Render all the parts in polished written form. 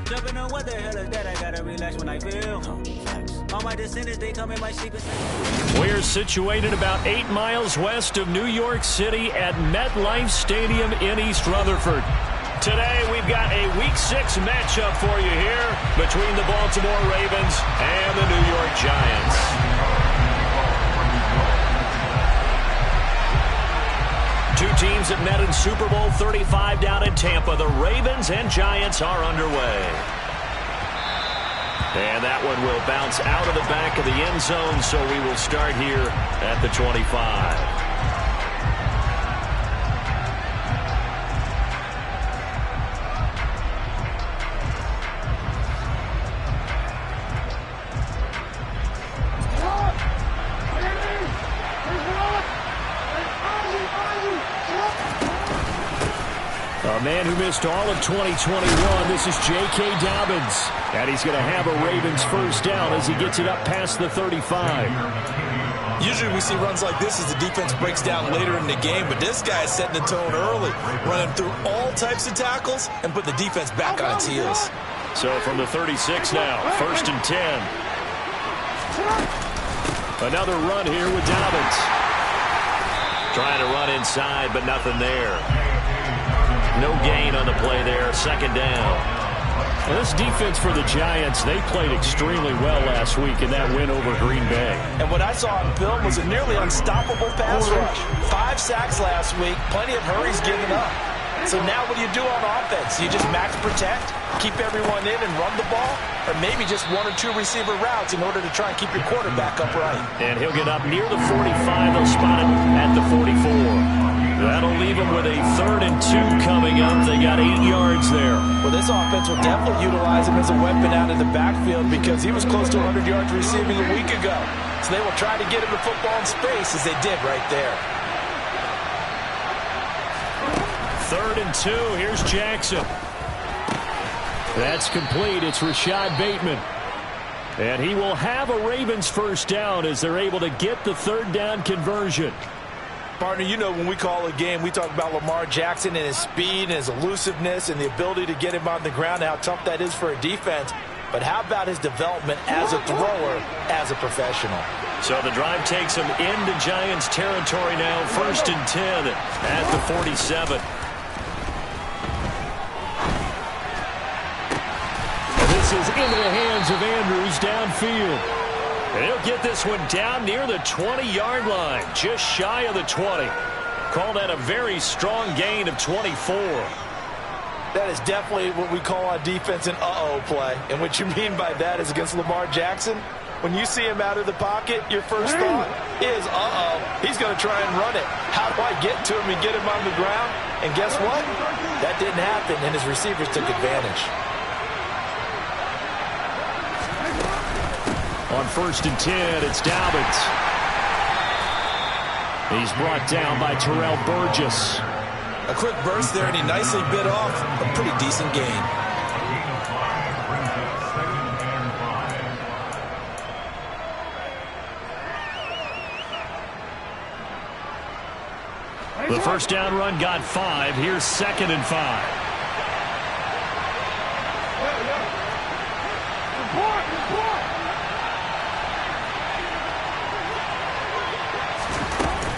Jumping on what the hell is that? I gotta relax when I feel. All my descendants, they come in my secret. We're situated about 8 miles west of New York City at MetLife Stadium in East Rutherford. Today, we've got a Week 6 matchup for you here between the Baltimore Ravens and the New York Giants. Two teams that met in Super Bowl 35 down in Tampa. The Ravens and Giants are underway. And that one will bounce out of the back of the end zone, so we will start here at the 25. A man who missed all of 2021, this is J.K. Dobbins. And he's going to have a Ravens first down as he gets it up past the 35. Usually we see runs like this as the defense breaks down later in the game, but this guy is setting the tone early, running through all types of tackles and put the defense back on its heels. So from the 36 now, 1st and 10. Another run here with Dobbins. Trying to run inside, but nothing there. No gain on the play there, 2nd down. Well, this defense for the Giants, they played extremely well last week in that win over Green Bay. And what I saw on film was a nearly unstoppable pass rush. 5 sacks last week, plenty of hurries given up. So now what do you do on offense? You just max protect, keep everyone in and run the ball, or maybe just 1 or 2 receiver routes in order to try and keep your quarterback upright. And he'll get up near the 45. They'll spot him at the 44. That'll leave them with a 3rd and 2 coming up. They got 8 yards there. Well, this offense will definitely utilize him as a weapon out of the backfield because he was close to 100 yards receiving a week ago. So they will try to get him the football in space as they did right there. 3rd and 2. Here's Jackson. That's complete. It's Rashad Bateman. And he will have a Ravens first down as they're able to get the 3rd down conversion. Partner, you know when we call a game, we talk about Lamar Jackson and his speed and his elusiveness and the ability to get him on the ground and how tough that is for a defense. But how about his development as a thrower, as a professional? So the drive takes him into Giants territory now, 1st and 10 at the 47. This is into the hands of Andrews downfield. And he'll get this one down near the 20-yard line, just shy of the 20. Call that a very strong gain of 24. That is definitely what we call on defense an uh-oh play. And what you mean by that is against Lamar Jackson, when you see him out of the pocket, your first thought is, uh-oh, he's going to try and run it. How do I get to him and get him on the ground? And guess what? That didn't happen, and his receivers took advantage. On 1st and 10, it's Dobbins. He's brought down by Terrell Burgess. A quick burst there, and he nicely bit off a pretty decent gain. The first down run got 5. Here's 2nd and 5.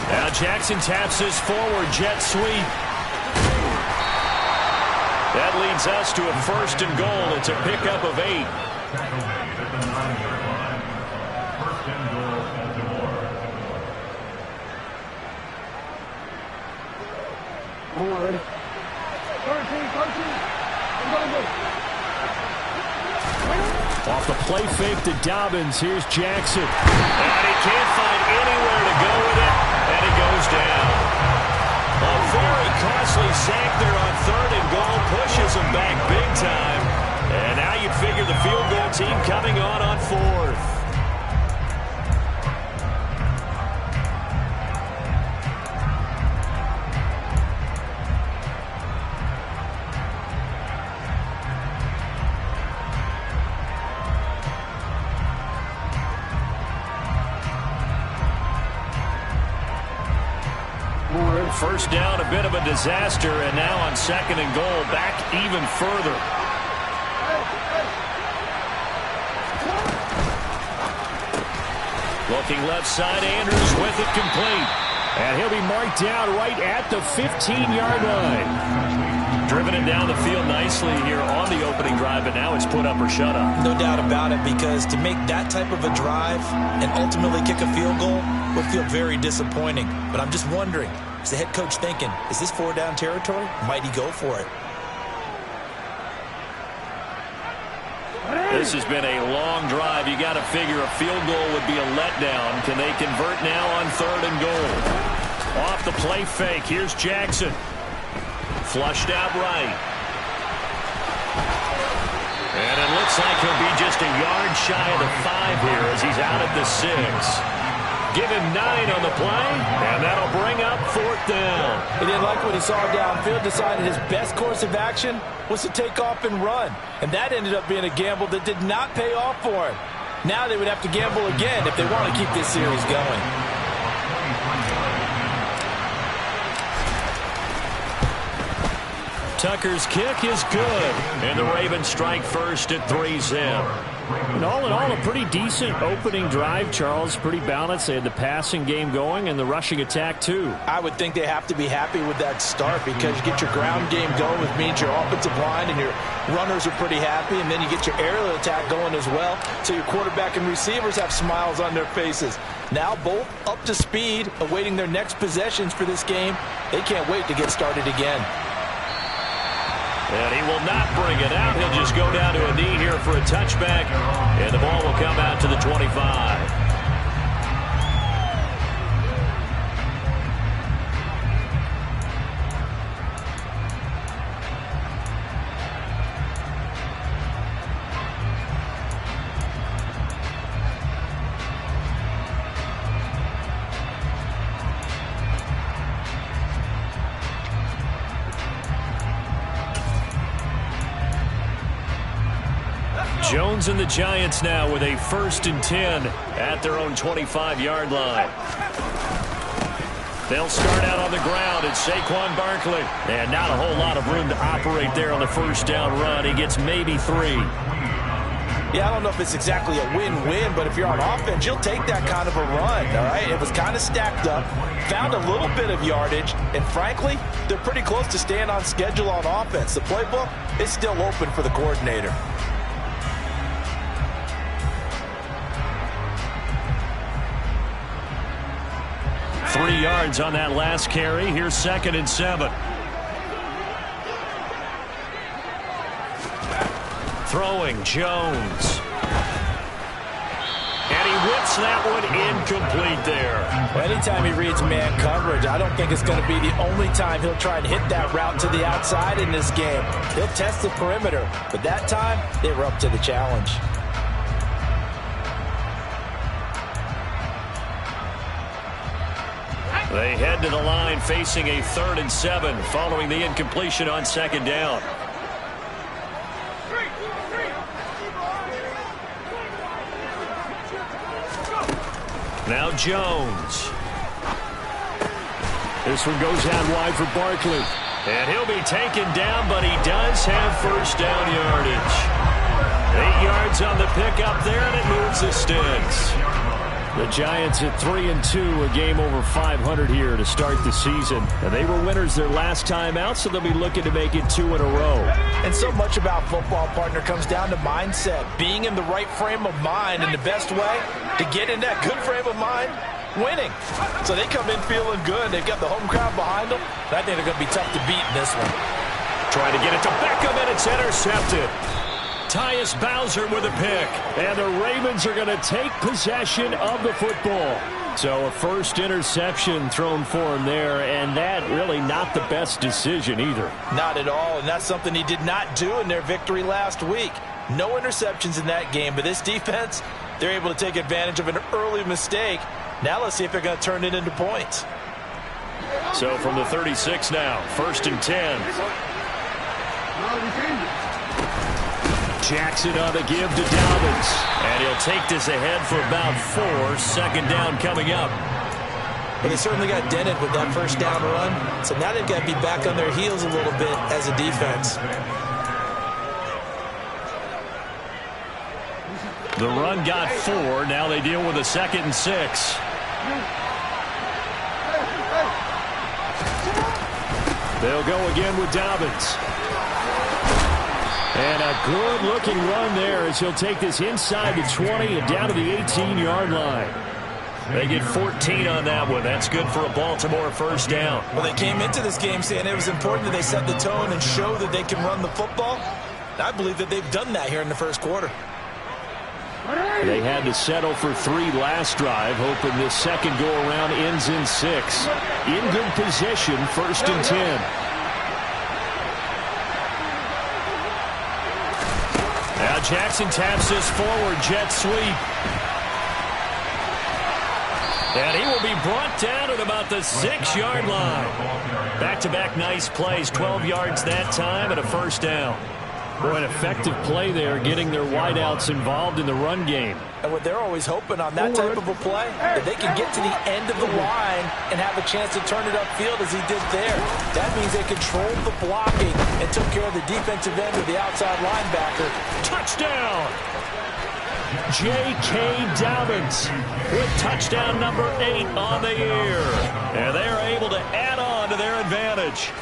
Now Jackson taps his forward jet sweep. That leads us to a 1st and goal. It's a pickup of 8. Off the play fake to Dobbins. Here's Jackson. And he can't find anywhere to go with it, and it goes down. A very costly sack there on 3rd and goal pushes him back big time. And now you'd figure the field goal team coming on 4th. First down, a bit of a disaster, and now on 2nd and goal, back even further. Looking left side, Andrews with it complete. And he'll be marked down right at the 15-yard line. Driven it down the field nicely here on the opening drive, but now it's put up or shut up. No doubt about it, because to make that type of a drive and ultimately kick a field goal would feel very disappointing. But I'm just wondering, is the head coach thinking, is this 4-down territory? Might he go for it? This has been a long drive. You got to figure a field goal would be a letdown. Can they convert now on 3rd and goal? Off the play fake. Here's Jackson. Flushed out right. And it looks like he'll be just a yard shy of the 5 here as he's out at the 6. Give him 9 on the play, and that'll bring up 4th down. He didn't like what he saw downfield, decided his best course of action was to take off and run. And that ended up being a gamble that did not pay off for him. Now they would have to gamble again if they want to keep this series going. Tucker's kick is good, and the Ravens strike first at 3-0. And all in all, a pretty decent opening drive, Charles. Pretty balanced. They had the passing game going and the rushing attack, too. I would think they have to be happy with that start, because you get your ground game going, which means your offensive line and your runners are pretty happy, and then you get your aerial attack going as well, so your quarterback and receivers have smiles on their faces. Now both up to speed, awaiting their next possessions for this game. They can't wait to get started again. And he will not bring it out. He'll just go down to a knee here for a touchback. And the ball will come out to the 25. Jones and the Giants now with a 1st and 10 at their own 25-yard line. They'll start out on the ground. It's Saquon Barkley. And not a whole lot of room to operate there on the 1st down run. He gets maybe 3. Yeah, I don't know if it's exactly a win-win, but if you're on offense, you'll take that kind of a run, all right? It was kind of stacked up, found a little bit of yardage, and frankly, they're pretty close to staying on schedule on offense. The playbook is still open for the coordinator. 3 yards on that last carry. Here's 2nd and 7. Throwing Jones. And he whips that one incomplete there. Well, anytime he reads man coverage, I don't think it's going to be the only time he'll try and hit that route to the outside in this game. He'll test the perimeter, but that time they were up to the challenge. They head to the line facing a 3rd and 7 following the incompletion on 2nd down. Now Jones. This one goes out wide for Barkley. And he'll be taken down, but he does have 1st down yardage. 8 yards on the pickup there, and it moves the sticks. The Giants at 3-2, a game over 500 here to start the season. And they were winners their last time out, so they'll be looking to make it 2 in a row. And so much about football, partner, comes down to mindset. Being in the right frame of mind, and the best way to get in that good frame of mind, winning. So they come in feeling good. They've got the home crowd behind them. I think they're going to be tough to beat in this one. Trying to get it to Beckham, and it's intercepted. Tyus Bowser with a pick. And the Ravens are going to take possession of the football. So a 1st interception thrown for him there, and that really not the best decision either. Not at all, and that's something he did not do in their victory last week. No interceptions in that game, but this defense, they're able to take advantage of an early mistake. Now let's see if they're going to turn it into points. So from the 36 now, 1st and 10. Jackson on the give to Dobbins. And he'll take this ahead for about 4. 2nd down coming up. But they certainly got dented with that 1st down run. So now they've got to be back on their heels a little bit as a defense. The run got 4. Now they deal with a 2nd and 6. They'll go again with Dobbins. And a good-looking run there as he'll take this inside the 20 and down to the 18-yard line. They get 14 on that one. That's good for a Baltimore first down. Well, they came into this game saying it was important that they set the tone and show that they can run the football. I believe that they've done that here in the first quarter. They had to settle for 3 last drive, hoping this second go-around ends in 6. In good position, 1st and 10. Now Jackson taps this forward, jet sweep. And he will be brought down at about the 6-yard line. Back-to-back nice plays, 12 yards that time and a first down. Boy, an effective play there, getting their wideouts involved in the run game. And what they're always hoping on that type of a play, that they can get to the end of the line and have a chance to turn it upfield as he did there. That means they controlled the blocking and took care of the defensive end of the outside linebacker. Touchdown! J.K. Dobbins with touchdown number 8 on the year. And they are able to add on to their advantage.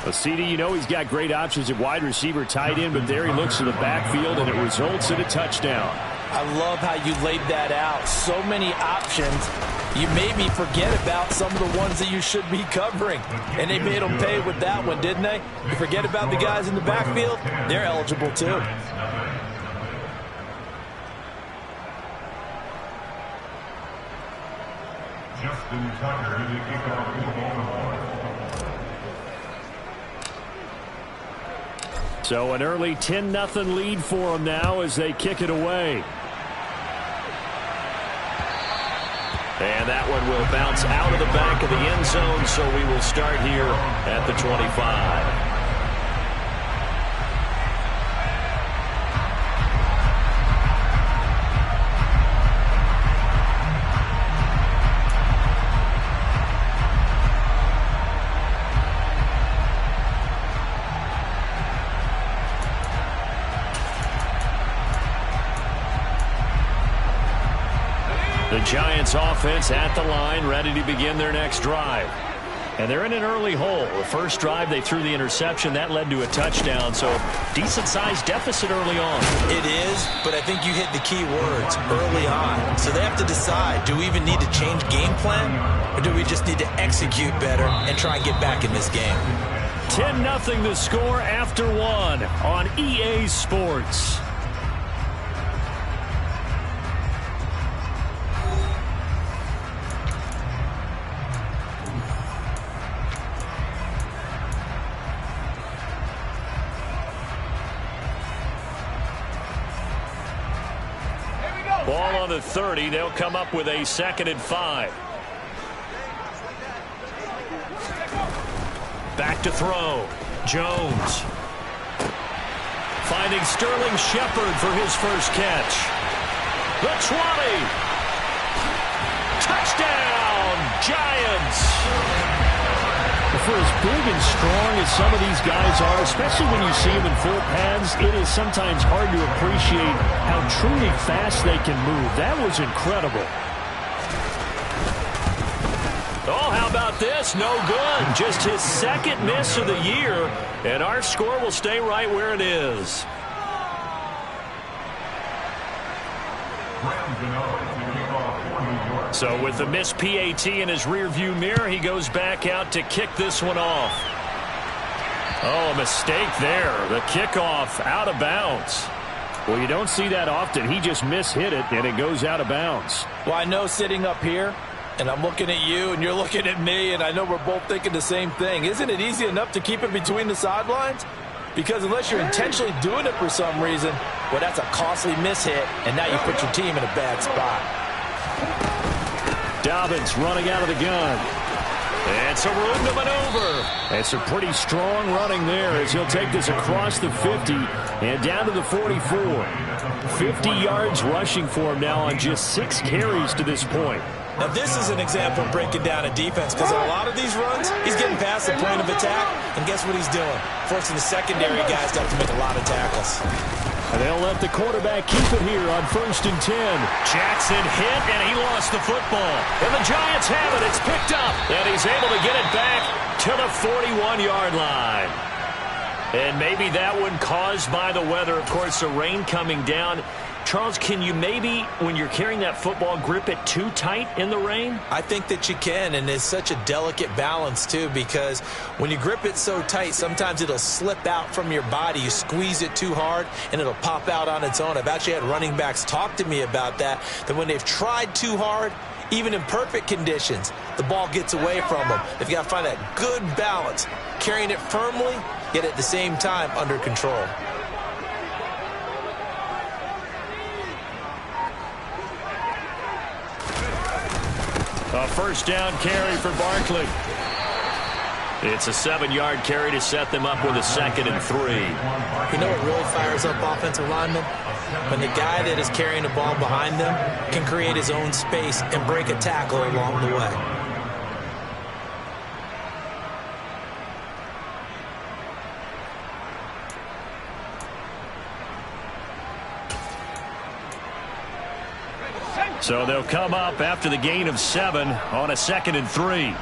A CD, you know he's got great options at wide receiver, tight end, but there he looks to the backfield, and it results in a touchdown. I love how you laid that out. So many options. You made me forget about some of the ones that you should be covering. And they made them pay with that one, didn't they? You forget about the guys in the backfield, they're eligible too. Justin Tucker to kick off for Baltimore. So an early 10-0 lead for them now as they kick it away. And that one will bounce out of the back of the end zone, so we will start here at the 25. The Giants offense at the line, ready to begin their next drive. And they're in an early hole. The first drive, they threw the interception. That led to a touchdown, so decent-sized deficit early on. It is, but I think you hit the key words early on. So they have to decide, do we even need to change game plan, or do we just need to execute better and try and get back in this game? 10-0 the score after 1 on EA Sports. Ball on the 30. They'll come up with a 2nd and 5. Back to throw. Jones. Finding Sterling Shepard for his first catch. The 20. Touchdown, Giants. For as big and strong as some of these guys are, especially when you see them in full pads, it is sometimes hard to appreciate how truly fast they can move. That was incredible. Oh, how about this? No good. Just his 2nd miss of the year, and our score will stay right where it is. So with the missed PAT in his rearview mirror, he goes back out to kick this one off. Oh, a mistake there. The kickoff out of bounds. Well, you don't see that often. He just mishit it, and it goes out of bounds. Well, I know sitting up here, and I'm looking at you, and you're looking at me, and I know we're both thinking the same thing. Isn't it easy enough to keep it between the sidelines? Because unless you're intentionally doing it for some reason, well, that's a costly mishit, and now you put your team in a bad spot. Dobbins running out of the gun. It's a room to maneuver. It's a pretty strong running there as he'll take this across the 50 and down to the 44. 50 yards rushing for him now on just 6 carries to this point. Now, this is an example of breaking down a defense, because in a lot of these runs, he's getting past the point of attack, and guess what he's doing? Forcing the secondary guys to have to make a lot of tackles. And they'll let the quarterback keep it here on 1st and 10. Jackson hit, and he lost the football. And the Giants have it. It's picked up. And he's able to get it back to the 41-yard line. And maybe that one caused by the weather. Of course, the rain coming down. Charles, can you maybe, when you're carrying that football, grip it too tight in the rain? I think that you can, and it's such a delicate balance, too, because when you grip it so tight, sometimes it'll slip out from your body. You squeeze it too hard, and it'll pop out on its own. I've actually had running backs talk to me about that when they've tried too hard, even in perfect conditions, the ball gets away from them. They've got to find that good balance, carrying it firmly, yet at the same time under control. A first down carry for Barkley. It's a 7-yard carry to set them up with a 2nd and 3. You know what really fires up offensive linemen? When the guy that is carrying the ball behind them can create his own space and break a tackle along the way. So they'll come up after the gain of 7 on a 2nd and 3.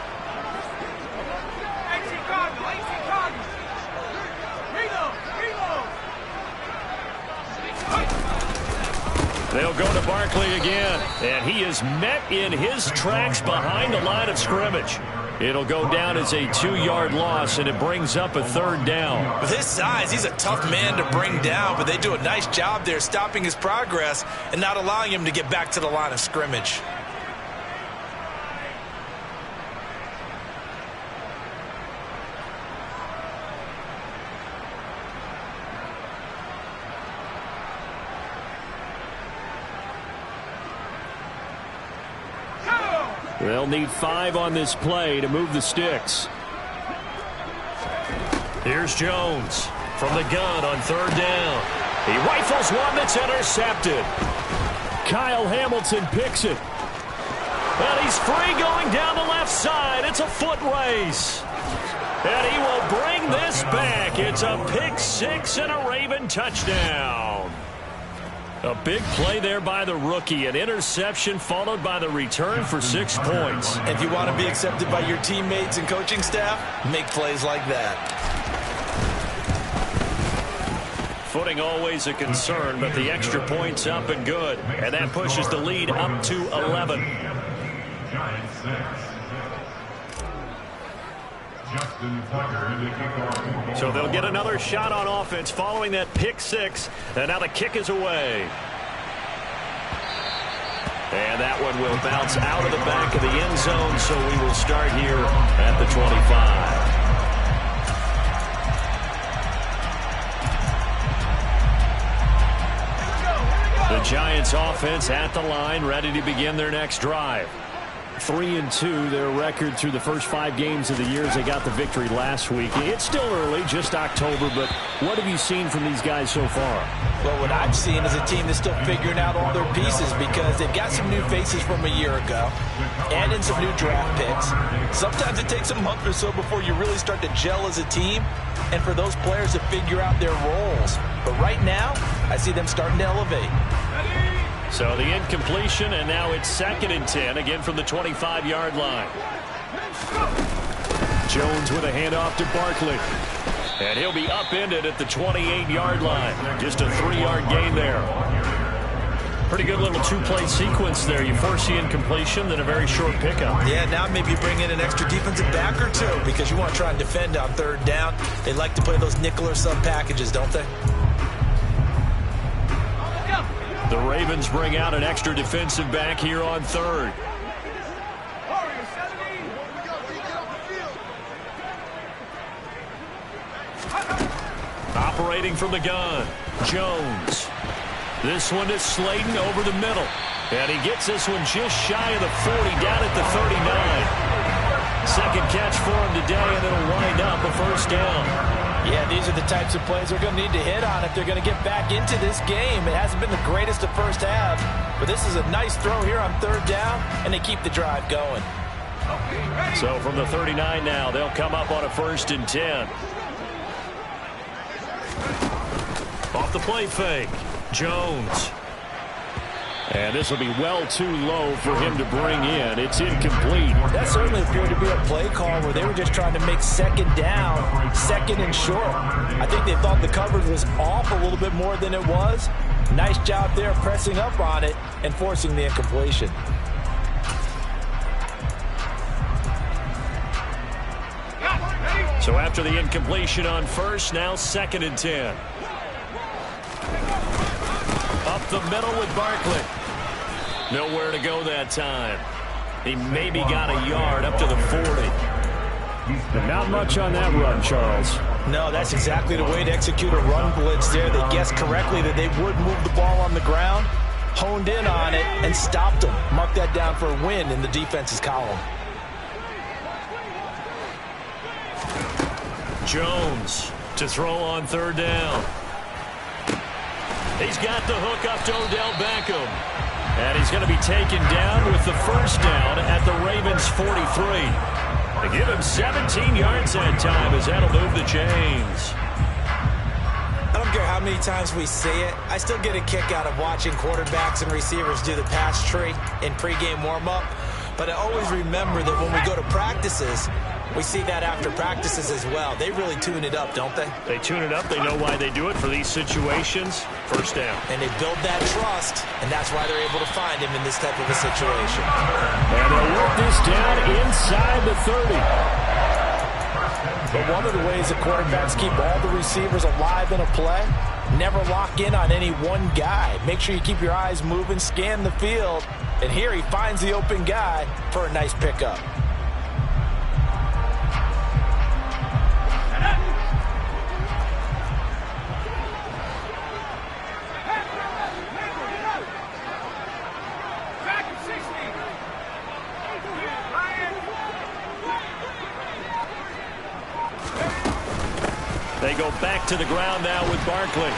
They'll go to Barkley again, and he is met in his tracks behind the line of scrimmage. It'll go down as a 2-yard loss, and it brings up a 3rd down. With his size, he's a tough man to bring down, but they do a nice job there stopping his progress and not allowing him to get back to the line of scrimmage. They'll need 5 on this play to move the sticks. Here's Jones from the gun on 3rd down. He rifles one that's intercepted. Kyle Hamilton picks it. And he's free going down the left side. It's a foot race. And he will bring this back. It's a pick 6 and a Raven touchdown. A big play there by the rookie. An interception followed by the return for 6 points. If you want to be accepted by your teammates and coaching staff, make plays like that. Footing always a concern, but the extra point's up and good. And that pushes the lead up to 11. Giants 6. Justin Tucker in the kickoff. So they'll get another shot on offense following that pick 6. And now the kick is away. And that one will bounce out of the back of the end zone, so we will start here at the 25. The Giants offense at the line, ready to begin their next drive. 3-2, their record through the first 5 games of the year as they got the victory last week. It's still early, just October, but what have you seen from these guys so far? Well, what I've seen is a team that's still figuring out all their pieces because they've got some new faces from a year ago and in some new draft picks. Sometimes it takes a month or so before you really start to gel as a team and for those players to figure out their roles. But right now, I see them starting to elevate. So the incompletion, and now it's 2nd and 10, again from the 25-yard line. Jones with a handoff to Barkley. And he'll be upended at the 28-yard line. Just a 3-yard gain there. Pretty good little 2-play sequence there. You force the incompletion, then a very short pickup. Yeah, now maybe you bring in an extra defensive back or two because you want to try and defend on 3rd down. They like to play those nickel or sub packages, don't they? The Ravens bring out an extra defensive back here on 3rd. Operating from the gun, Jones. This one to Slayton over the middle. And he gets this one just shy of the 40, down at the 39. Second catch for him today, and it'll wind up a first down. Yeah, these are the types of plays they're going to need to hit on if they're going to get back into this game. It hasn't been the greatest of first half, but this is a nice throw here on 3rd down, and they keep the drive going. So from the 39 now, they'll come up on a 1st and 10. Off the play fake. Jones. And this will be well too low for him to bring in. It's incomplete. That certainly appeared to be a play call where they were just trying to make second down, second and short. I think they thought the coverage was off a little bit more than it was. Nice job there pressing up on it and forcing the incompletion. So after the incompletion on first, now 2nd and 10. Up the middle with Barkley. Nowhere to go that time. He maybe got a yard up to the 40. And not much on that run, Charles. No, that's exactly the way to execute a run blitz there. They guessed correctly that they would move the ball on the ground, honed in on it, and stopped them. Mark that down for a win in the defense's column. Jones to throw on 3rd down. He's got the hook up to Odell Beckham. And he's going to be taken down with the 1st down at the Ravens' 43. They give him 17 yards that time as that'll move the chains. I don't care how many times we say it, I still get a kick out of watching quarterbacks and receivers do the pass tree in pregame warm-up. But I always remember that when we go to practices, we see that after practices as well. They really tune it up, don't they? They tune it up. They know why they do it for these situations. 1st down. And they build that trust, and that's why they're able to find him in this type of a situation. And they'll work this down inside the 30. But one of the ways the quarterbacks keep all the receivers alive in a play, never lock in on any one guy. Make sure you keep your eyes moving, scan the field, and here he finds the open guy for a nice pickup. They go back to the ground now with Barkley.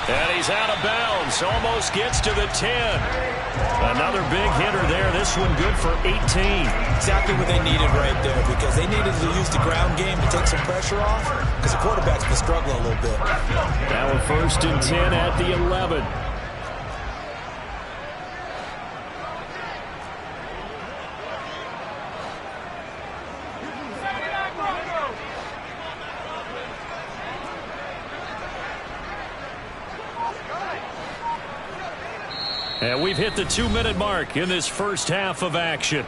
And he's out of bounds. Almost gets to the 10. Another big hitter there. This one good for 18. Exactly what they needed right there, because they needed to use the ground game to take some pressure off, because the quarterback's been struggling a little bit. Now a 1st and 10 at the 11. And we've hit the 2-minute mark in this first half of action.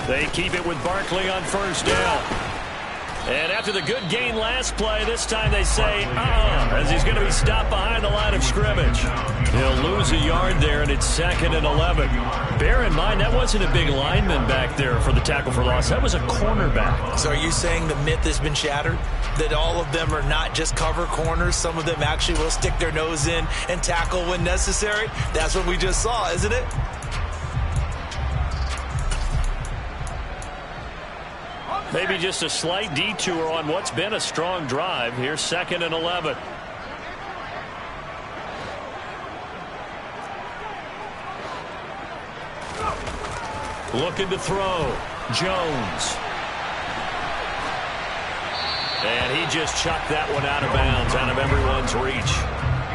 They keep it with Barkley on 1st down. And after the good gain last play, this time they say, as he's going to be stopped behind the line of scrimmage. He'll lose a yard there, and it's 2nd and 11. Bear in mind, that wasn't a big lineman back there for the tackle for loss. That was a cornerback. So are you saying the myth has been shattered? That all of them are not just cover corners? Some of them actually will stick their nose in and tackle when necessary? That's what we just saw, isn't it? Maybe just a slight detour on what's been a strong drive. Here's 2nd and 11. Looking to throw. Jones. And he just chucked that one out of bounds, out of everyone's reach.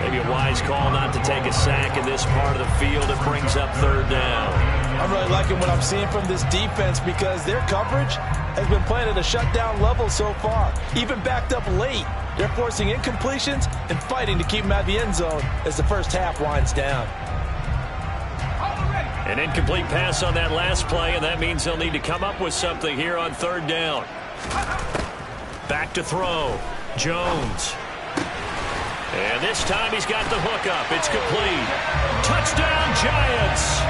Maybe a wise call not to take a sack in this part of the field. It brings up 3rd down. I'm really liking what I'm seeing from this defense, because their coverage has been playing at a shutdown level so far. Even backed up late, they're forcing incompletions and fighting to keep them out of the end zone as the first half winds down. An incomplete pass on that last play, and that means they'll need to come up with something here on 3rd down. Back to throw. Jones. And this time he's got the hook up. It's complete. Touchdown, Giants!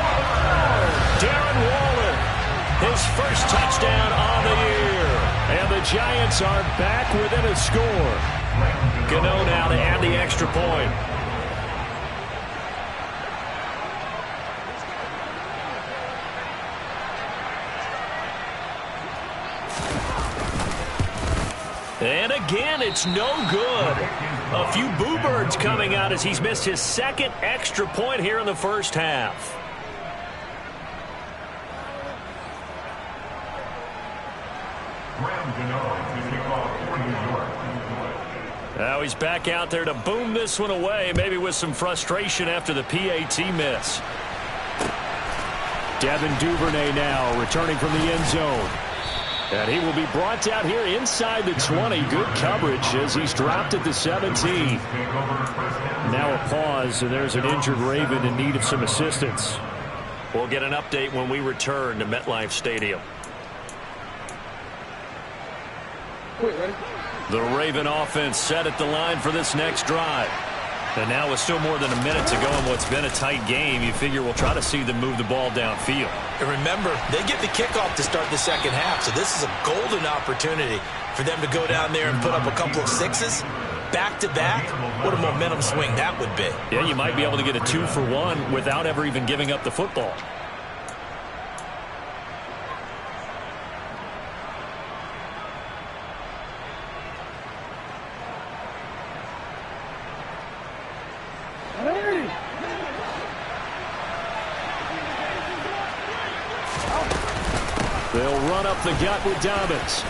Darren Waller, his first touchdown on the year. And the Giants are back within a score. Gano now to add the extra point. And again, it's no good. A few boo birds coming out as he's missed his second extra point here in the first half. Now he's back out there to boom this one away, maybe with some frustration after the PAT miss. Devin Duvernay now returning from the end zone. And he will be brought down here inside the 20. Good coverage as he's dropped at the 17. Now a pause, and there's an injured Raven in need of some assistance. We'll get an update when we return to MetLife Stadium. The Raven offense set at the line for this next drive. And now with still more than a minute to go in what's been a tight game, you figure we'll try to see them move the ball downfield. And remember, they get the kickoff to start the second half, so this is a golden opportunity for them to go down there and put up a couple of sixes. Back-to-back, what a momentum swing that would be. Yeah, you might be able to get a 2-for-1 without ever even giving up the football. They'll run up the gut with Dobbins.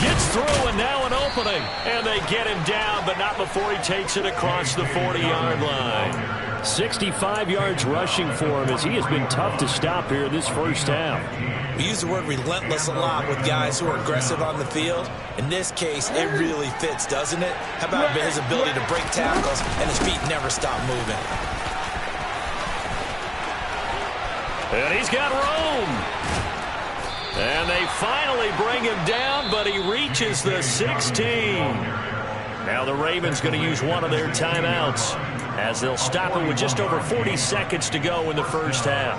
Gets through, and now an opening. And they get him down, but not before he takes it across the 40-yard line. 65 yards rushing for him as he has been tough to stop here in this first half. We use the word relentless a lot with guys who are aggressive on the field. In this case, it really fits, doesn't it? How about his ability to break tackles and his feet never stop moving? And he's got room. And they finally bring him down, but he reaches the 16. Now the Ravens going to use one of their timeouts as they'll stop him with just over 40 seconds to go in the first half.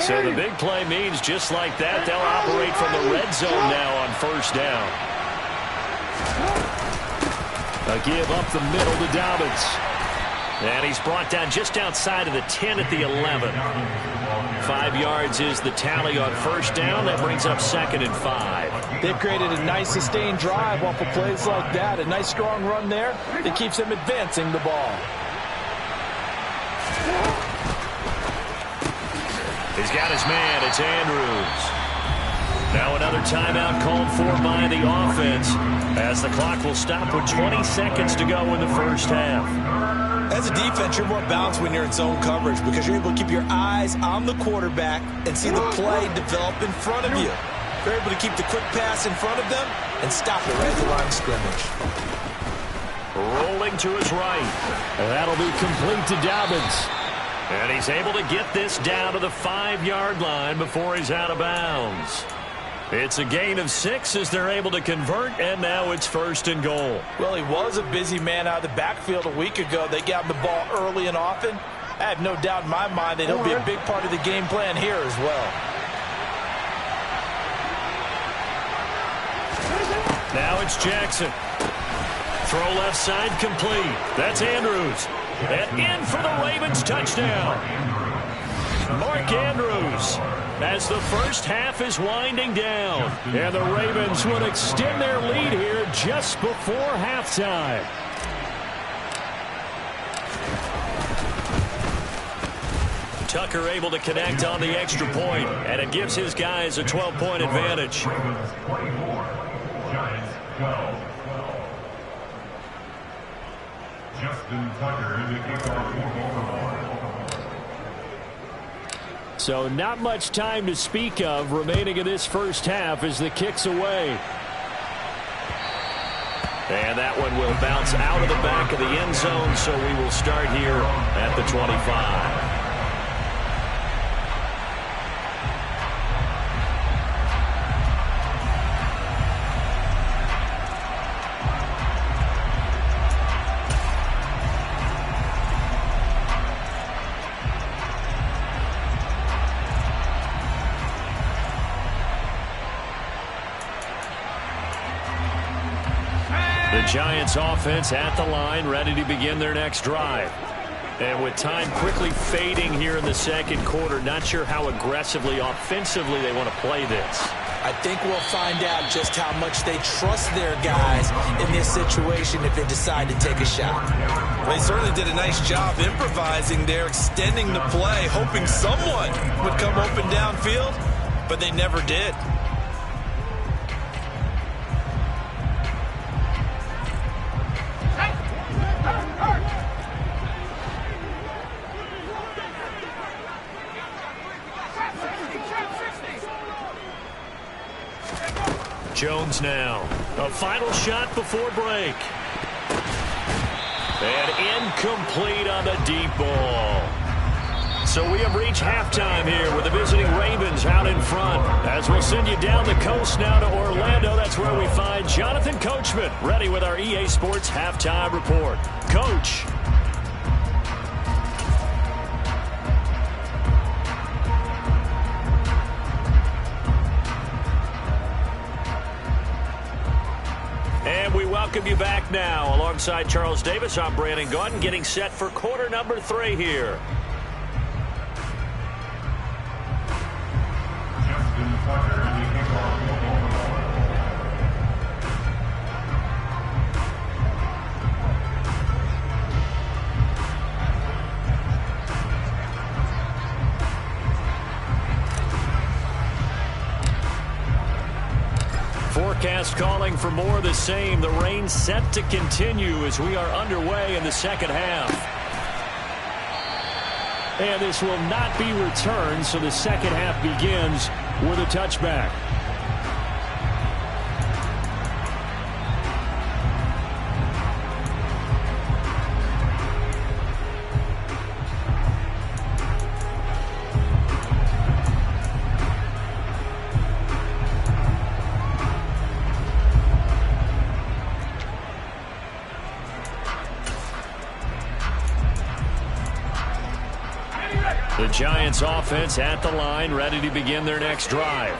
So the big play means just like that, they'll operate from the red zone now on first down. A give up the middle to Dobbins. And he's brought down just outside of the 10 at the 11. 5 yards is the tally on first down. That brings up 2nd and 5. They've created a nice sustained drive off of plays like that. A nice strong run there that keeps them advancing the ball. He's got his man. It's Andrews. Now another timeout called for by the offense as the clock will stop with 20 seconds to go in the first half. As a defense, you're more balanced when you're in zone coverage because you're able to keep your eyes on the quarterback and see the play develop in front of you. You're able to keep the quick pass in front of them and stop it right at the line of scrimmage. Rolling to his right. And that'll be complete to Dobbins. And he's able to get this down to the 5-yard line before he's out of bounds. It's a gain of 6 as they're able to convert, and now it's 1st and goal. Well, he was a busy man out of the backfield a week ago. They got him the ball early and often. I have no doubt in my mind that he'll be a big part of the game plan here as well. Now it's Jackson. Throw left side complete. That's Andrews. And in for the Ravens touchdown. Mark Andrews. As the first half is winding down. And the Ravens would extend their lead here just before halftime. Tucker able to connect on the extra point, and it gives his guys a 12-point advantage. 24, Giants 12. Justin Tucker in the kickoff. So not much time to speak of remaining in this first half as the kick's away. And that one will bounce out of the back of the end zone, so we will start here at the 25. Giants offense at the line, ready to begin their next drive. And with time quickly fading here in the second quarter, not sure how aggressively, offensively they want to play this. I think we'll find out just how much they trust their guys in this situation if they decide to take a shot. They certainly did a nice job improvising there, extending the play, hoping someone would come open downfield, but they never did. Jones now. A final shot before break. And incomplete on the deep ball. So we have reached halftime here with the visiting Ravens out in front. As we'll send you down the coast now to Orlando, that's where we find Jonathan Coachman ready with our EA Sports Halftime Report. Coach. And we welcome you back now. Alongside Charles Davis, I'm Brandon Gaudin, getting set for quarter number 3 here. Forecast calling for more of the same. The rain set to continue as we are underway in the second half. And this will not be returned, so the second half begins with a touchback. The Giants offense at the line, ready to begin their next drive.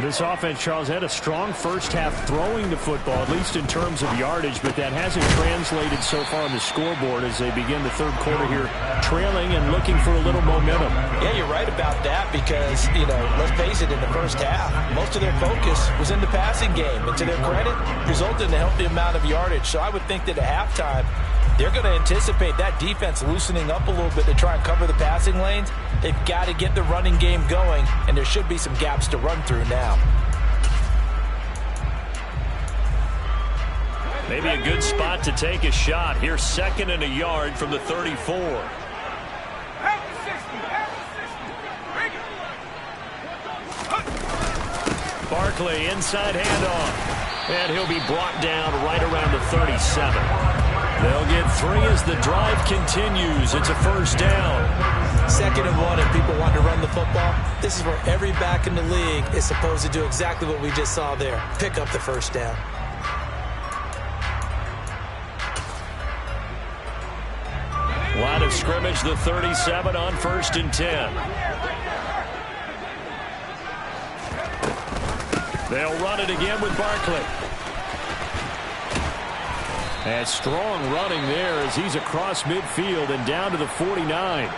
This offense, Charles, had a strong first half throwing the football, at least in terms of yardage, but that hasn't translated so far on the scoreboard as they begin the third quarter here, trailing and looking for a little momentum. Yeah, you're right about that because, let's face it, in the first half, most of their focus was in the passing game. And to their credit, resulted in a healthy amount of yardage. So I would think that at halftime, they're going to anticipate that defense loosening up a little bit to try and cover the passing lanes. They've got to get the running game going, and there should be some gaps to run through now. Maybe a good spot to take a shot. Here's 2nd and a yard from the 34. Barkley, inside handoff. And he'll be brought down right around the 37. They'll get 3 as the drive continues. It's a first down. 2nd and 1, and people want to run the football. This is where every back in the league is supposed to do exactly what we just saw there. Pick up the first down. Line of scrimmage, the 37 on 1st and 10. They'll run it again with Barkley. And strong running there as he's across midfield and down to the 49.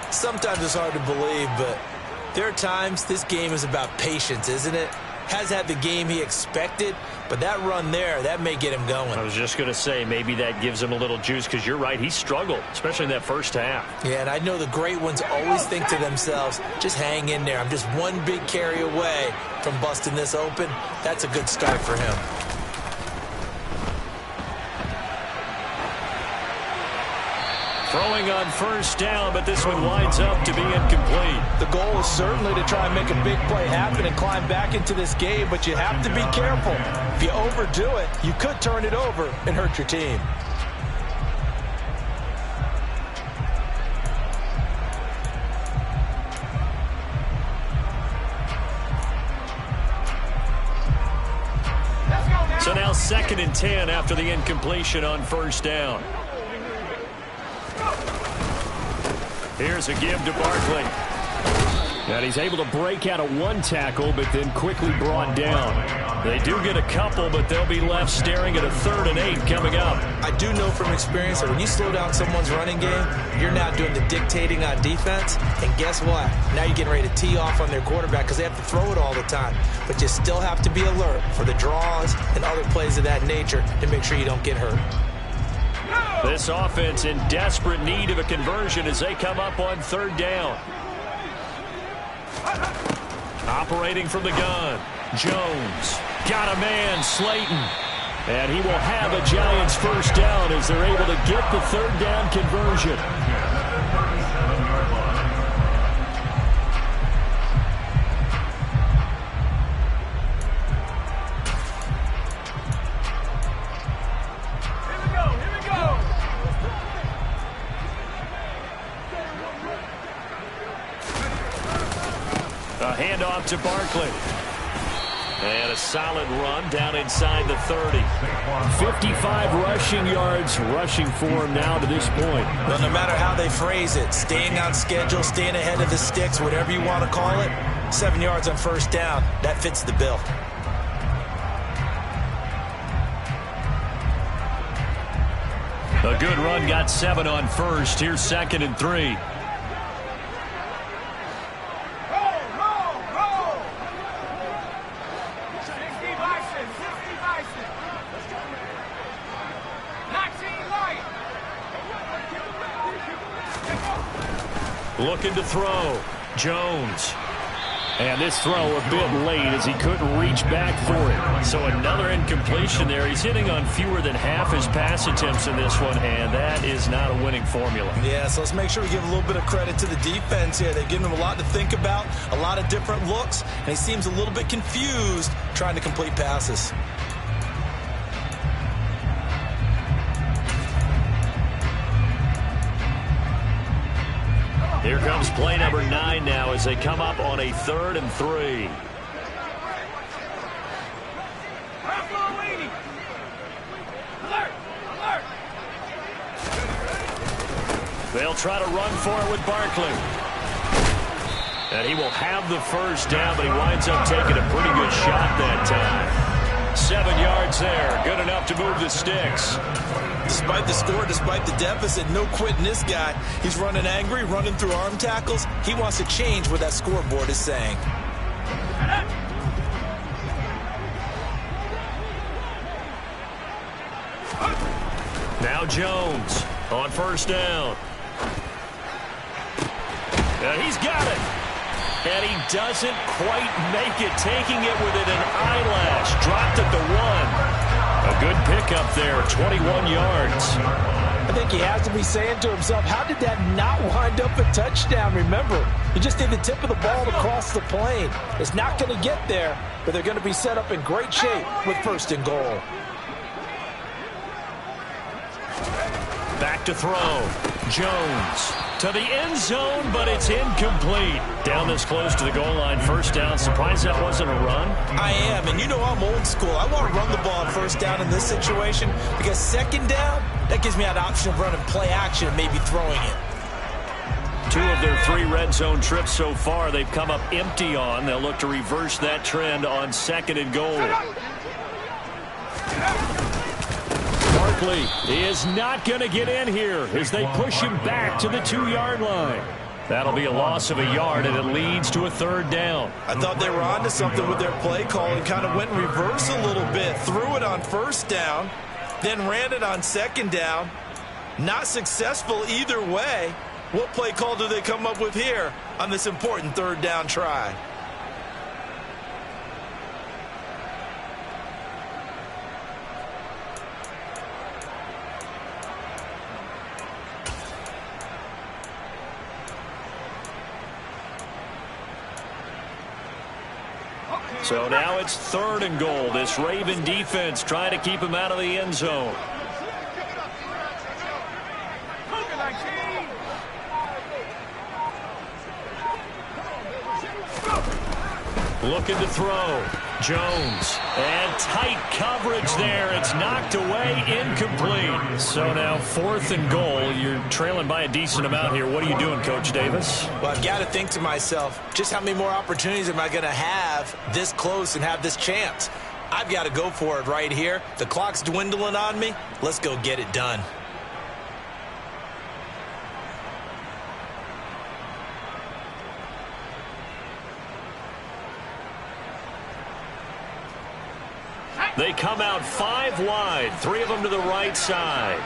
Sometimes it's hard to believe, but there are times this game is about patience, isn't it? Has had the game he expected, but that run there, that may get him going. I was just going to say, maybe that gives him a little juice because you're right, he struggled, especially in that first half. Yeah, and I know the great ones always think to themselves, just hang in there. I'm just one big carry away from busting this open. That's a good start for him. Throwing on first down, but this one winds up to be incomplete. The goal is certainly to try and make a big play happen and climb back into this game, but you have to be careful. If you overdo it, you could turn it over and hurt your team. So now 2nd and 10 after the incompletion on first down. Here's a give to Barkley. And he's able to break out of one tackle, but then quickly brought down. They do get a couple, but they'll be left staring at a 3rd and 8 coming up. I do know from experience that when you slow down someone's running game, you're now doing the dictating on defense. And guess what? Now you're getting ready to tee off on their quarterback because they have to throw it all the time. But you still have to be alert for the draws and other plays of that nature to make sure you don't get hurt. This offense in desperate need of a conversion as they come up on 3rd down. Operating from the gun, Jones. Got a man, Slayton. And he will have a Giants 1st down as they're able to get the 3rd down conversion. A handoff to Barkley. And a solid run down inside the 30. 55 rushing yards rushing for him now to this point. Well, no matter how they phrase it, staying on schedule, staying ahead of the sticks, whatever you want to call it, 7 yards on 1st down, that fits the bill. A good run got 7 on 1st. Here's 2nd and 3. Looking to throw. Jones. And this throw a bit late as he couldn't reach back for it. So another incompletion there. He's hitting on fewer than half his pass attempts in this one, and that is not a winning formula. Yeah, so let's make sure we give a little bit of credit to the defense here. They've given him a lot to think about, a lot of different looks, and he seems a little bit confused trying to complete passes. Here comes play number 9 now as they come up on a 3rd and 3. They'll try to run for it with Barkley. And he will have the 1st down, but he winds up taking a pretty good shot that time. 7 yards there. Good enough to move the sticks. Despite the score, despite the deficit, no quitting this guy. He's running angry, running through arm tackles. He wants to change what that scoreboard is saying. Now Jones on 1st down. And he's got it. And he doesn't quite make it, taking it within an eyelash. Dropped at the 1. A good pickup there, 21 yards. I think he has to be saying to himself, how did that not wind up a touchdown? Remember, he just did the tip of the ball across the plane. It's not going to get there, but they're going to be set up in great shape with 1st and goal. Back to throw. Jones to the end zone, but it's incomplete. Down this close to the goal line, 1st down. Surprised that wasn't a run? I am, and you know I'm old school. I want to run the ball on 1st down in this situation because 2nd down, that gives me that option of running play action and maybe throwing it. 2 of their 3 red zone trips so far they've come up empty on. They'll look to reverse that trend on 2nd and goal. Barkley is not going to get in here as they push him back to the 2-yard line. That'll be a loss of a yard, and it leads to a 3rd down. I thought they were onto something with their play call and kind of went in reverse a little bit. Threw it on 1st down, then ran it on 2nd down. Not successful either way. What play call do they come up with here on this important 3rd down try? So now it's 3rd and goal. This Raven defense trying to keep him out of the end zone. Looking to throw. Jones. And tight coverage there. It's knocked away, incomplete. So now 4th and goal. You're trailing by a decent amount here. What are you doing, Coach Davis? Well, I've got to think to myself, just how many more opportunities am I going to have this close and have this chance? I've got to go for it right here. The clock's dwindling on me. Let's go get it done. They come out 5 wide, 3 of them to the right side.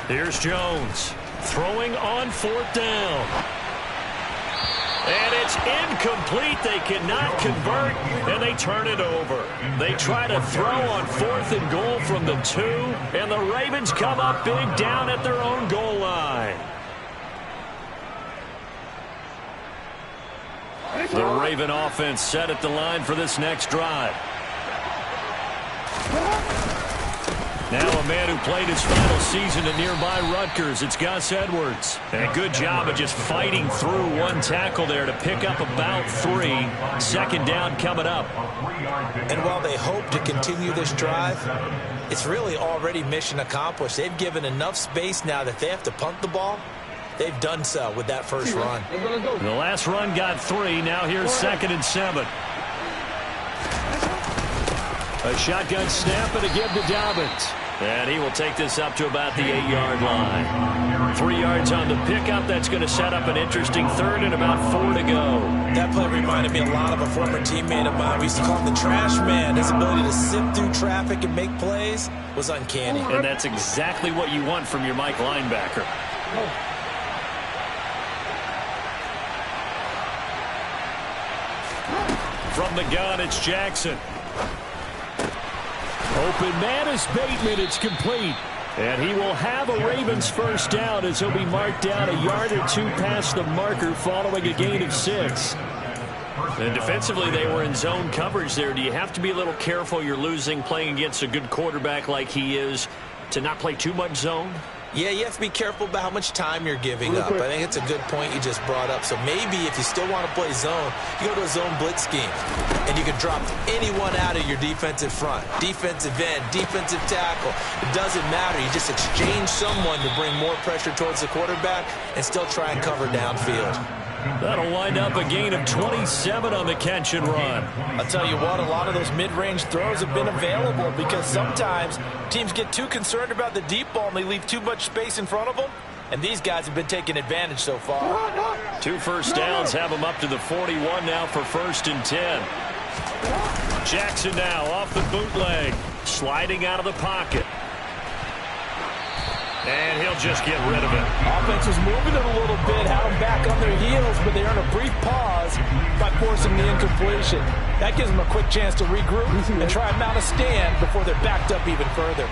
Here's Jones throwing on 4th down. And it's incomplete. They cannot convert, and they turn it over. They try to throw on 4th and goal from the 2, and the Ravens come up big down at their own goal line. The Raven offense set at the line for this next drive. Now a man who played his final season at nearby Rutgers. It's Gus Edwards. And a good job of just fighting through one tackle there to pick up about 3. 2nd down coming up. And while they hope to continue this drive, it's really already mission accomplished. They've given enough space now that they have to punt the ball. They've done so with that first run. The last run got 3. Now here's 2nd and 7. A shotgun snap and a give to Dobbins. And he will take this up to about the 8-yard line. 3 yards on the pickup. That's going to set up an interesting 3rd and about 4 to go. That play reminded me a lot of a former teammate of mine. We used to call him the trash man. His ability to sift through traffic and make plays was uncanny. And that's exactly what you want from your Mike linebacker. From the gun, it's Jackson. Open man is Bateman. It's complete. And he will have a Ravens first down as he'll be marked down a yard or 2 past the marker following a gain of 6. And defensively, they were in zone coverage there. Do you have to be a little careful? You're losing playing against a good quarterback like he is to not play too much zone? Yeah, you have to be careful about how much time you're giving up. I think it's a good point you just brought up. So maybe if you still want to play zone, you go to a zone blitz scheme. And you can drop anyone out of your defensive front. Defensive end, defensive tackle. It doesn't matter. You just exchange someone to bring more pressure towards the quarterback and still try and cover downfield. That'll wind up a gain of 27 on the catch and run. I'll tell you what, a lot of those mid-range throws have been available because sometimes teams get too concerned about the deep ball and they leave too much space in front of them. And these guys have been taking advantage so far. 2 first downs have them up to the 41 now for 1st and 10. Jackson now off the bootleg, sliding out of the pocket. And he'll just get rid of it. Offense is moving it a little bit, had them back on their heels, but they earn a brief pause by forcing the incompletion. That gives them a quick chance to regroup and try and mount a stand before they're backed up even further.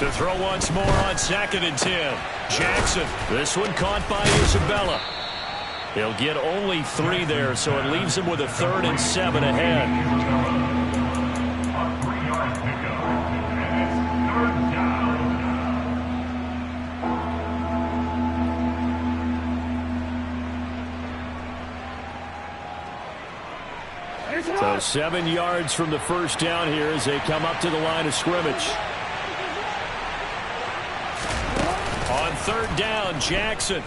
To throw once more on 2nd and 10. Jackson, this one caught by Isabella. He'll get only 3 there, so it leaves him with a 3rd and 7 ahead. So 7 yards from the first down here as they come up to the line of scrimmage. On 3rd down, Jackson.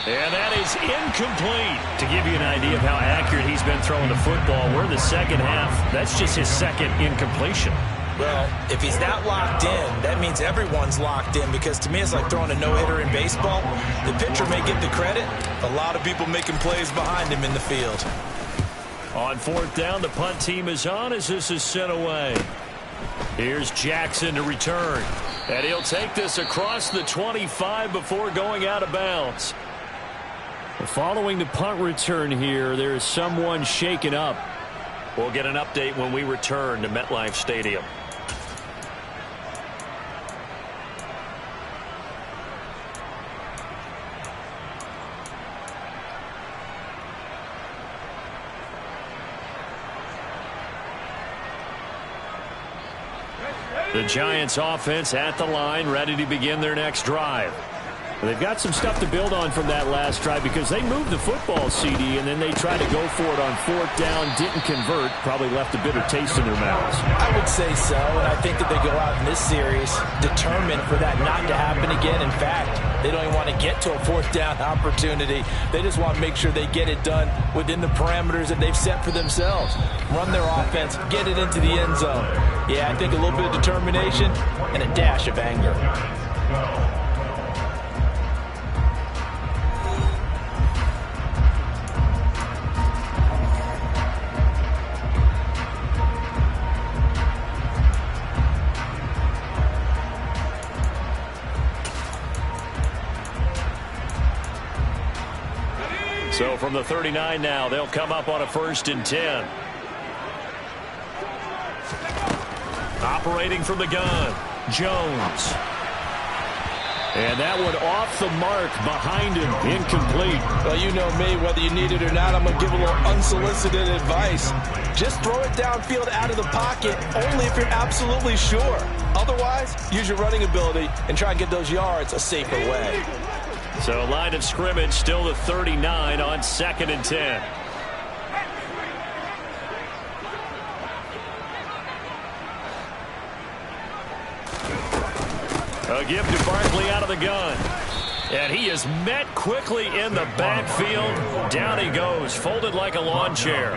And that is incomplete. To give you an idea of how accurate he's been throwing the football, we're in the 2nd half. That's just his 2nd incompletion. Well, if he's not locked in, that means everyone's locked in, because to me it's like throwing a no-hitter in baseball. The pitcher may get the credit, a lot of people making plays behind him in the field. On 4th down, the punt team is on as this is sent away. Here's Jackson to return. And he'll take this across the 25 before going out of bounds. Following the punt return here, there is someone shaken up. We'll get an update when we return to MetLife Stadium. The Giants offense at the line, ready to begin their next drive. They've got some stuff to build on from that last drive because they moved the football, CD, and then they tried to go for it on 4th down, didn't convert, probably left a bitter taste in their mouths. I would say so, and I think that they go out in this series determined for that not to happen again. In fact, they don't even want to get to a 4th down opportunity. They just want to make sure they get it done within the parameters that they've set for themselves. Run their offense, get it into the end zone. Yeah, I think a little bit of determination and a dash of anger. So from the 39 now, they'll come up on a 1st and 10. Operating from the gun, Jones. And that one off the mark behind him, incomplete. Well, you know me, whether you need it or not, I'm going to give a little unsolicited advice. Just throw it downfield out of the pocket, only if you're absolutely sure. Otherwise, use your running ability and try and get those yards a safer way. So line of scrimmage still the 39 on 2nd and 10. A give to Barkley out of the gun. And he is met quickly in the backfield. Down he goes, folded like a lawn chair.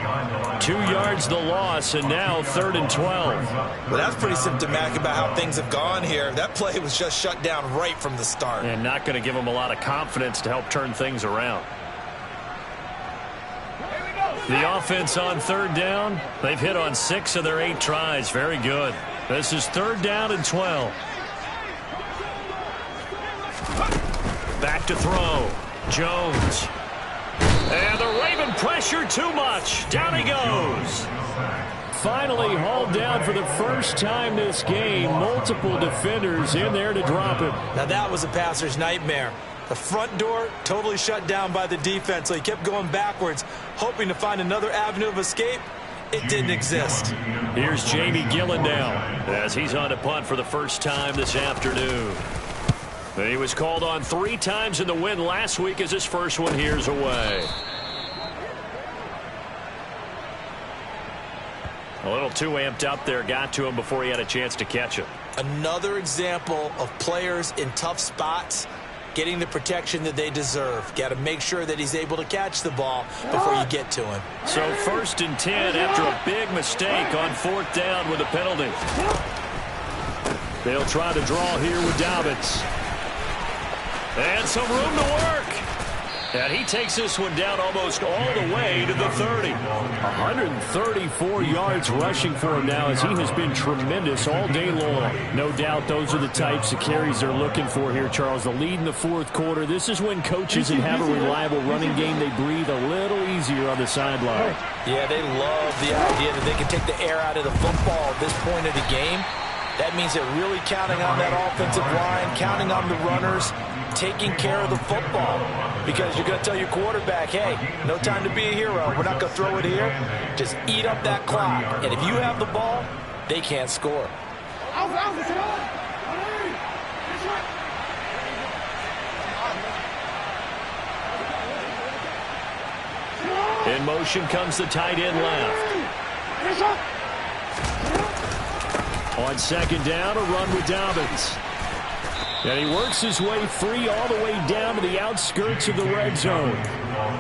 2 yards the loss, and now 3rd and 12. Well, that's pretty symptomatic about how things have gone here. That play was just shut down right from the start. And not going to give him a lot of confidence to help turn things around. The offense on 3rd down, they've hit on 6 of their 8 tries. Very good. This is 3rd down and 12. Back to throw. Jones. And the Raven pressure too much. Down he goes. Finally hauled down for the first time this game. Multiple defenders in there to drop him. Now that was a passer's nightmare. The front door totally shut down by the defense, so he kept going backwards, hoping to find another avenue of escape. It didn't exist. Here's Jamie Gillen now as he's on to punt for the first time this afternoon. He was called on 3 times in the win last week as his first one here's away. A little too amped up there, got to him before he had a chance to catch it. Another example of players in tough spots getting the protection that they deserve. Got to make sure that he's able to catch the ball before you get to him. So 1st and 10 after a big mistake on 4th down with a penalty. They'll try to draw here with Dobbins. And some room to work. And he takes this one down almost all the way to the 30. 134 yards rushing for him now as he has been tremendous all day long. No doubt those are the types of carries they're looking for here, Charles. The lead in the 4th quarter. This is when coaches that have a reliable running game, they breathe a little easier on the sideline. Yeah, they love the idea that they can take the air out of the football at this point of the game. That means they're really counting on that offensive line, counting on the runners, taking care of the football. Because you're going to tell your quarterback, hey, no time to be a hero. We're not going to throw it here. Just eat up that clock. And if you have the ball, they can't score. In motion comes the tight end left. On 2nd down, a run with Dobbins. And he works his way free all the way down to the outskirts of the red zone.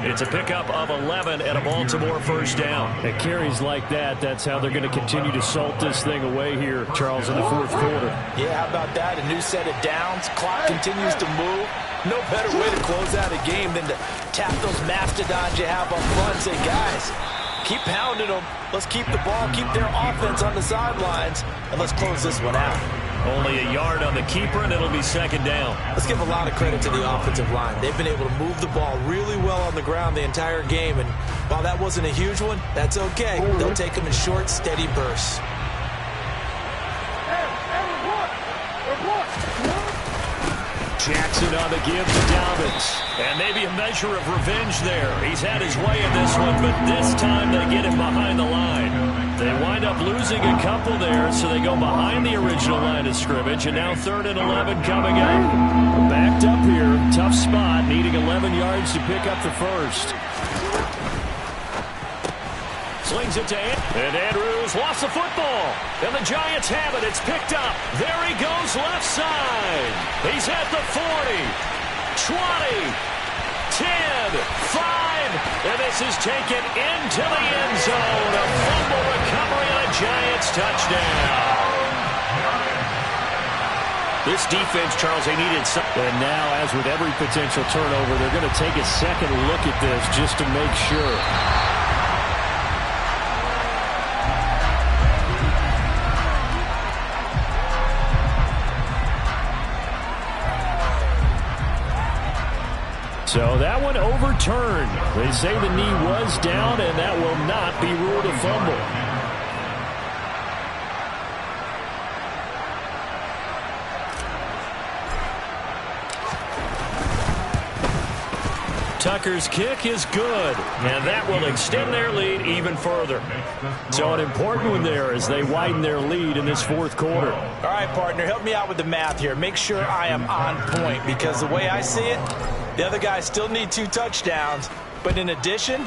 It's a pickup of 11 and a Baltimore 1st down. At carries like that, that's how they're going to continue to salt this thing away here, Charles, in the 4th quarter. Yeah, how about that? A new set of downs. Clock continues to move. No better way to close out a game than to tap those mastodons you have up front and say, guys, keep pounding them. Let's keep the ball, keep their offense on the sidelines, and let's close this one out. Only a yard on the keeper, and it'll be 2nd down. Let's give a lot of credit to the offensive line. They've been able to move the ball really well on the ground the entire game, and while that wasn't a huge one, that's okay. They'll take them in short, steady bursts. Jackson on the give to Dobbins. And maybe a measure of revenge there. He's had his way in this one, but this time they get him behind the line. They wind up losing a couple there, so they go behind the original line of scrimmage, and now 3rd and 11 coming up. Backed up here, tough spot, needing 11 yards to pick up the first. Slings it to and Andrews lost the football. And the Giants have it. It's picked up. There he goes left side. He's at the 40, 20, 10, 5. And this is taken into the end zone. A fumble recovery on a Giants touchdown. This defense, Charles, they needed something. And now, as with every potential turnover, they're going to take a second look at this just to make sure. So that one overturned. They say the knee was down, and that will not be ruled a fumble. Tucker's kick is good, and that will extend their lead even further. So an important one there as they widen their lead in this 4th quarter. All right, partner, help me out with the math here. Make sure I am on point, because the way I see it, the other guys still need 2 touchdowns, but in addition,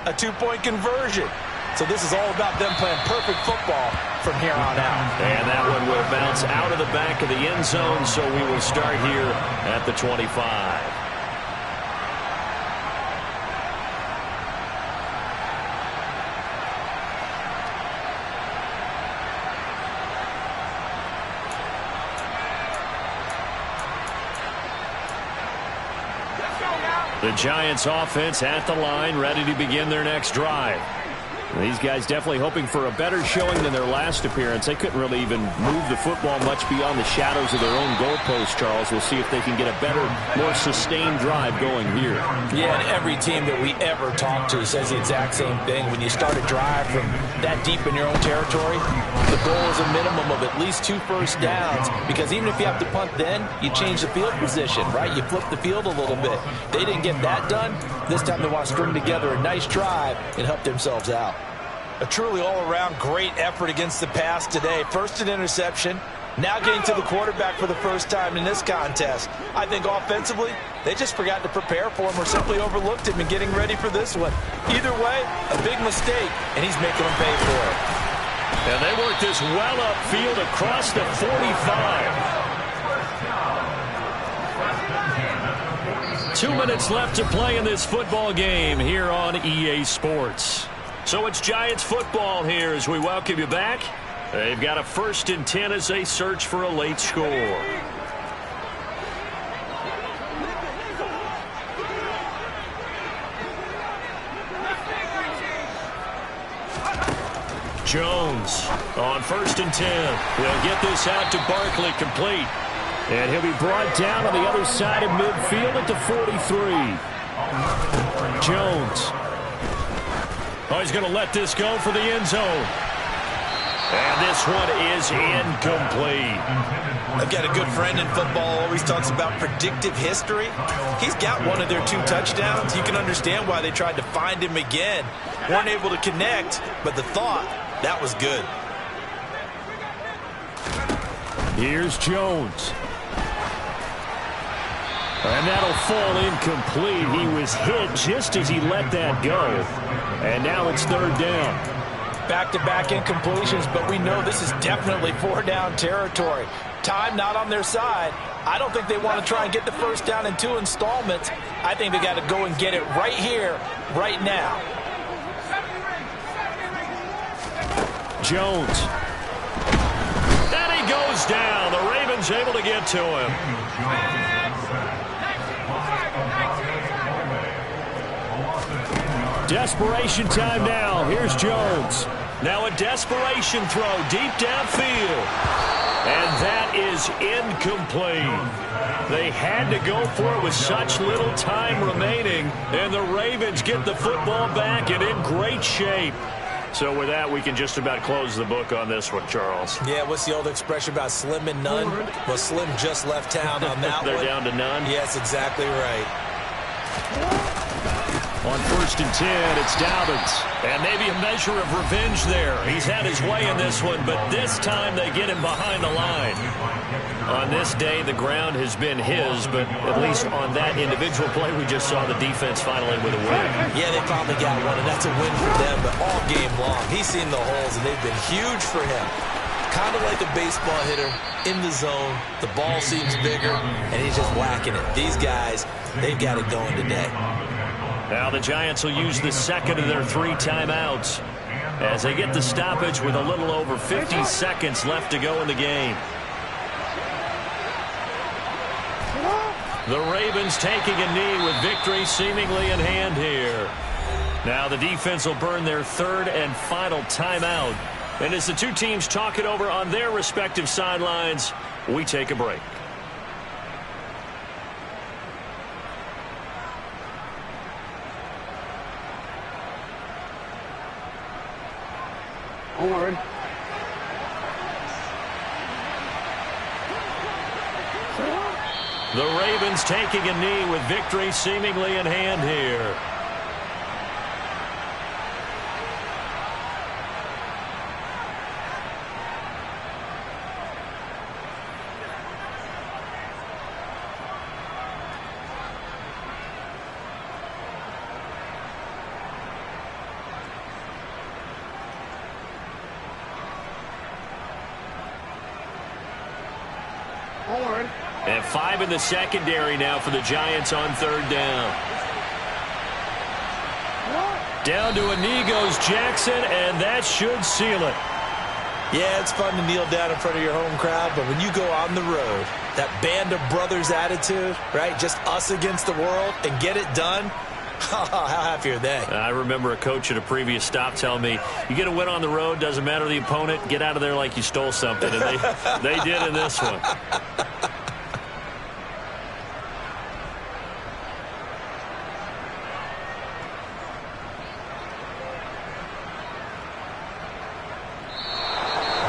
a 2-point conversion. So this is all about them playing perfect football from here on out. And that one will bounce out of the back of the end zone, so we will start here at the 25. The Giants offense at the line, ready to begin their next drive. These guys definitely hoping for a better showing than their last appearance. They couldn't really even move the football much beyond the shadows of their own goalpost, Charles. We'll see if they can get a better, more sustained drive going here. Yeah, and every team that we ever talk to says the exact same thing. When you start a drive from that deep in your own territory, the goal is a minimum of at least 2 first downs, because even if you have to punt then, you change the field position, right? You flip the field a little bit. They didn't get that done. This time they want to string together a nice drive and help themselves out. A truly all-around great effort against the pass today. First an interception, now getting to the quarterback for the first time in this contest. I think offensively, they just forgot to prepare for him or simply overlooked him in getting ready for this one. Either way, a big mistake, and he's making them pay for it. And they work this well upfield across the 45. 2 minutes left to play in this football game here on EA Sports. So it's Giants football here as we welcome you back. They've got a 1st and 10 as they search for a late score. Jones on 1st and 10. We'll get this out to Barkley, complete. And he'll be brought down on the other side of midfield at the 43. Jones. Oh, he's going to let this go for the end zone. And this one is incomplete. I've got a good friend in football, always talks about predictive history. He's got one of their 2 touchdowns. You can understand why they tried to find him again. Weren't able to connect, but the thought, that was good. Here's Jones. And that'll fall incomplete. He was hit just as he let that go. And now it's 3rd down. Back-to-back incompletions, but we know this is definitely 4-down territory. Time not on their side. I don't think they want to try and get the first down in 2 installments. I think they got to go and get it right here, right now. Jones. And he goes down. The Ravens able to get to him. Desperation time now. Here's Jones. Now a desperation throw deep downfield. And that is incomplete. They had to go for it with such little time remaining. And the Ravens get the football back and in great shape. So with that, we can just about close the book on this one, Charles. Yeah, what's the old expression about slim and none? Well, Slim just left town on that They're one. down to none? Yes, exactly right. On on 1st and 10. It's Dobbins. And maybe a measure of revenge there. He's had his way in this one, but this time they get him behind the line. On this day, the ground has been his, but at least on that individual play, we just saw the defense finally with a win. Yeah, they probably got one, and that's a win for them, but all game long, he's seen the holes, and they've been huge for him. Kind of like a baseball hitter in the zone. The ball seems bigger, and he's just whacking it. These guys, they've got it going today. Now the Giants will use the second of their 3 timeouts as they get the stoppage with a little over 50 seconds left to go in the game. The Ravens taking a knee with victory seemingly in hand here. Now the defense will burn their 3rd and final timeout. And as the two teams talk it over on their respective sidelines, we take a break. Onward. The Ravens taking a knee with victory seemingly in hand here. Onward. And 5 in the secondary now for the Giants on 3rd down. Down to a knee goes Jackson, and that should seal it. Yeah, it's fun to kneel down in front of your home crowd, but when you go on the road, that band of brothers attitude, right, just us against the world, and get it done, how happy are they? I remember a coach at a previous stop telling me, you get a win on the road, doesn't matter the opponent, get out of there like you stole something, and they did in this one.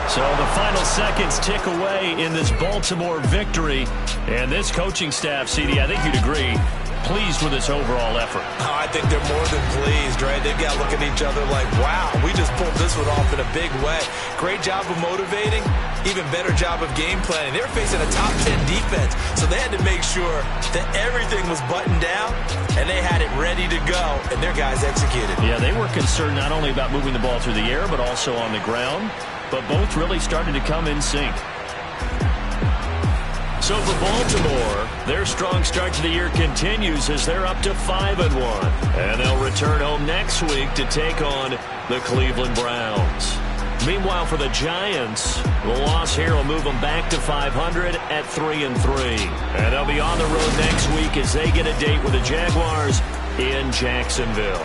So the final seconds tick away in this Baltimore victory. And this coaching staff, CD, I think you'd agree, pleased with this overall effort. Oh, I think they're more than pleased, right? They've got to look at each other like, wow, we just pulled this one off in a big way. Great job of motivating, even better job of game planning. They were facing a top 10 defense, so they had to make sure that everything was buttoned down, and they had it ready to go, and their guys executed. Yeah, they were concerned not only about moving the ball through the air, but also on the ground. But both really started to come in sync. So for Baltimore, their strong start to the year continues as they're up to 5-1. And they'll return home next week to take on the Cleveland Browns. Meanwhile, for the Giants, the loss here will move them back to 500 at 3-3. And they'll be on the road next week as they get a date with the Jaguars in Jacksonville.